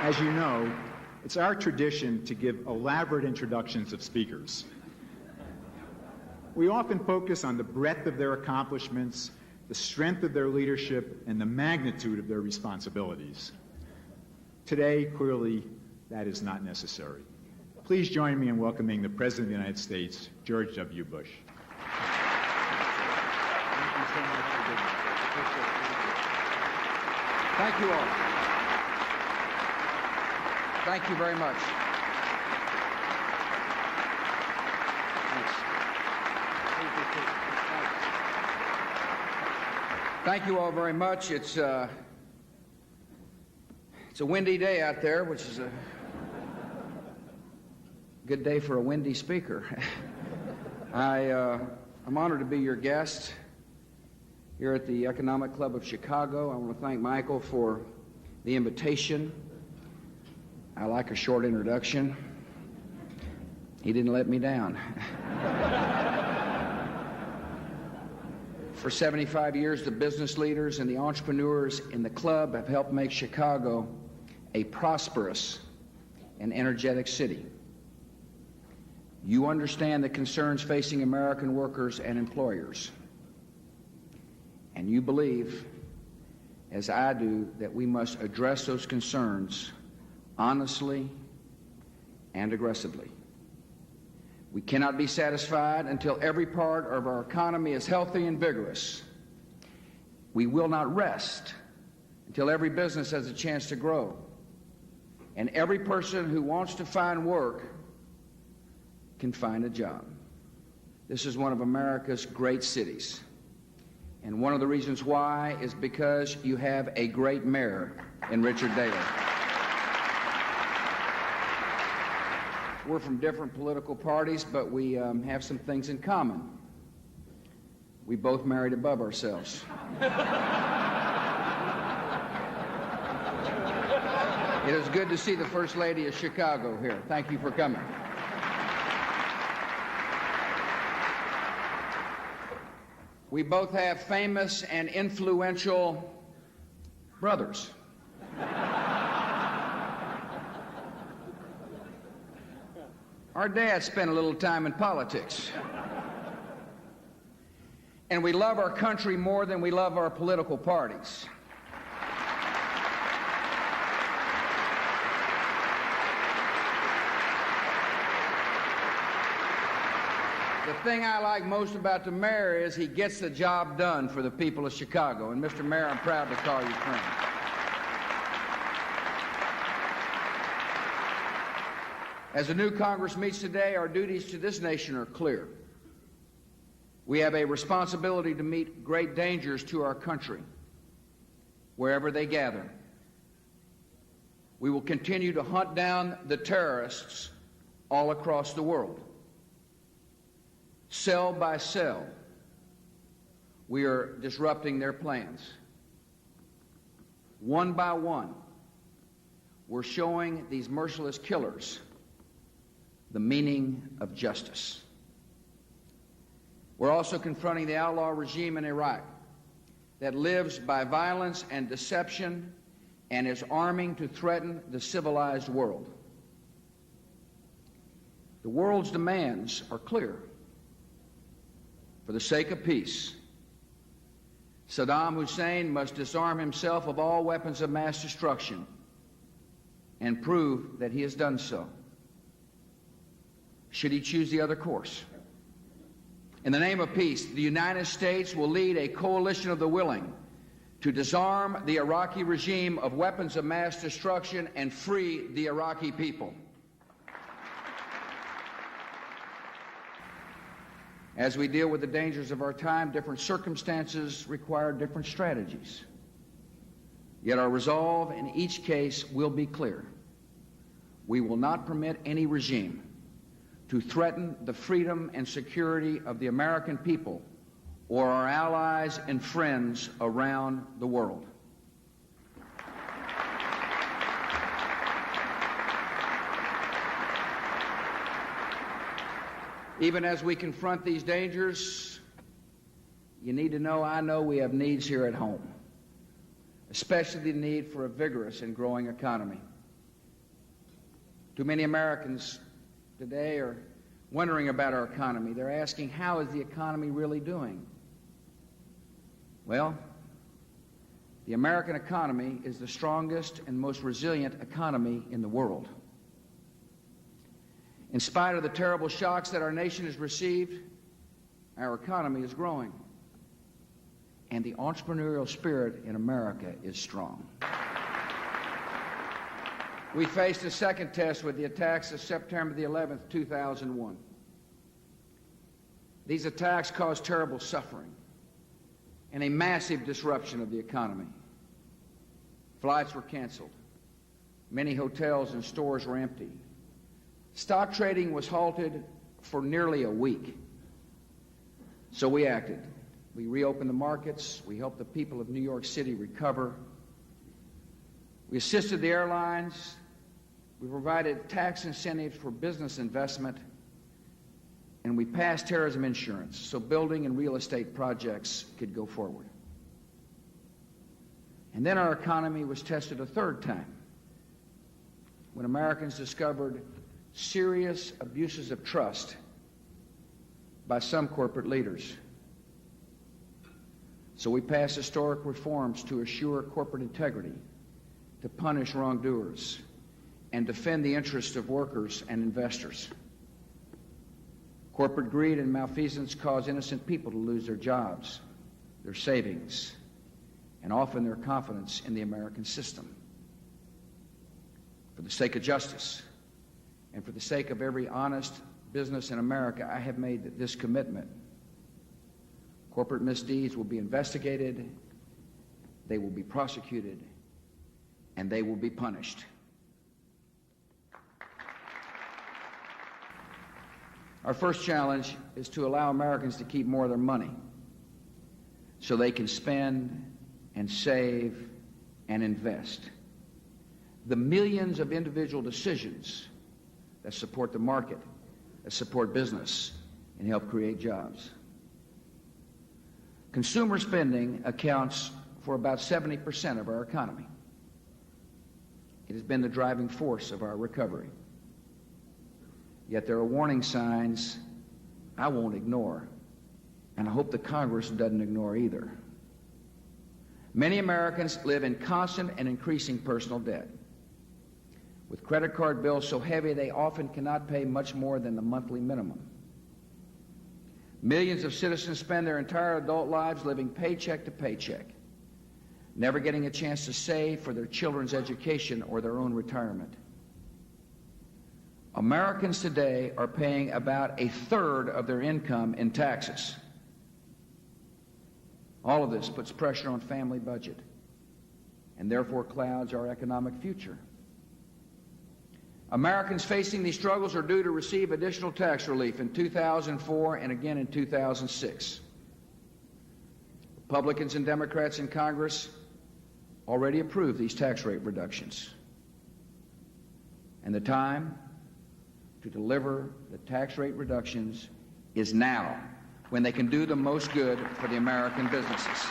As you know, it's our tradition to give elaborate introductions of speakers. We often focus on the breadth of their accomplishments, the strength of their leadership, and the magnitude of their responsibilities. Today, clearly, that is not necessary. Please join me in welcoming the President of the United States, George W. Bush. Thank you all. Thank you very much. Thank you all very much. It's a windy day out there, which is a good day for a windy speaker. I'm honored to be your guest here at the Economic Club of Chicago. I want to thank Michael for the invitation. I like a short introduction. He didn't let me down. For 75 years, the business leaders and the entrepreneurs in the club have helped make Chicago a prosperous and energetic city. You understand the concerns facing American workers and employers. And you believe, as I do, that we must address those concerns honestly and aggressively. We cannot be satisfied until every part of our economy is healthy and vigorous. We will not rest until every business has a chance to grow. And every person who wants to find work can find a job. This is one of America's great cities. And one of the reasons why is because you have a great mayor in Richard Daley. We're from different political parties, but we have some things in common. We both married above ourselves. It is good to see the First Lady of Chicago here. Thank you for coming. We both have famous and influential brothers. Our dad spent a little time in politics. And we love our country more than we love our political parties. The thing I like most about the mayor is he gets the job done for the people of Chicago. And Mr. Mayor, I'm proud to call you friend. As the new Congress meets today, our duties to this nation are clear. We have a responsibility to meet great dangers to our country, wherever they gather. We will continue to hunt down the terrorists all across the world. Cell by cell, we are disrupting their plans. One by one, we're showing these merciless killers the meaning of justice. We're also confronting the outlaw regime in Iraq that lives by violence and deception and is arming to threaten the civilized world. The world's demands are clear. For the sake of peace, Saddam Hussein must disarm himself of all weapons of mass destruction and prove that he has done so. Should he choose the other course? In the name of peace, the United States will lead a coalition of the willing to disarm the Iraqi regime of weapons of mass destruction and free the Iraqi people. As we deal with the dangers of our time, different circumstances require different strategies. Yet our resolve in each case will be clear. We will not permit any regime to threaten the freedom and security of the American people or our allies and friends around the world. Even as we confront these dangers, you need to know, I know we have needs here at home, especially the need for a vigorous and growing economy. Too many Americans today are wondering about our economy. They're asking, how is the economy really doing? Well, the American economy is the strongest and most resilient economy in the world. In spite of the terrible shocks that our nation has received, our economy is growing. And the entrepreneurial spirit in America is strong. We faced a second test with the attacks of September the 11th, 2001. These attacks caused terrible suffering and a massive disruption of the economy. Flights were canceled. Many hotels and stores were empty. Stock trading was halted for nearly a week. So we acted. We reopened the markets. We helped the people of New York City recover. We assisted the airlines. We provided tax incentives for business investment. And we passed terrorism insurance so building and real estate projects could go forward. And then our economy was tested a third time when Americans discovered serious abuses of trust by some corporate leaders. So we passed historic reforms to assure corporate integrity, to punish wrongdoers, and defend the interests of workers and investors. Corporate greed and malfeasance cause innocent people to lose their jobs, their savings, and often their confidence in the American system. For the sake of justice and for the sake of every honest business in America, I have made this commitment. Corporate misdeeds will be investigated, they will be prosecuted, and they will be punished. Our first challenge is to allow Americans to keep more of their money so they can spend and save and invest. The millions of individual decisions that support the market, that support business, and help create jobs. Consumer spending accounts for about 70% of our economy. It has been the driving force of our recovery. Yet there are warning signs I won't ignore, and I hope the Congress doesn't ignore either. Many Americans live in constant and increasing personal debt, with credit card bills so heavy they often cannot pay much more than the monthly minimum. Millions of citizens spend their entire adult lives living paycheck to paycheck, never getting a chance to save for their children's education or their own retirement. Americans today are paying about a third of their income in taxes. All of this puts pressure on family budget and therefore clouds our economic future. Americans facing these struggles are due to receive additional tax relief in 2004 and again in 2006. Republicans and Democrats in Congress already approved these tax rate reductions. And the time to deliver the tax rate reductions is now, when they can do the most good for the American businesses.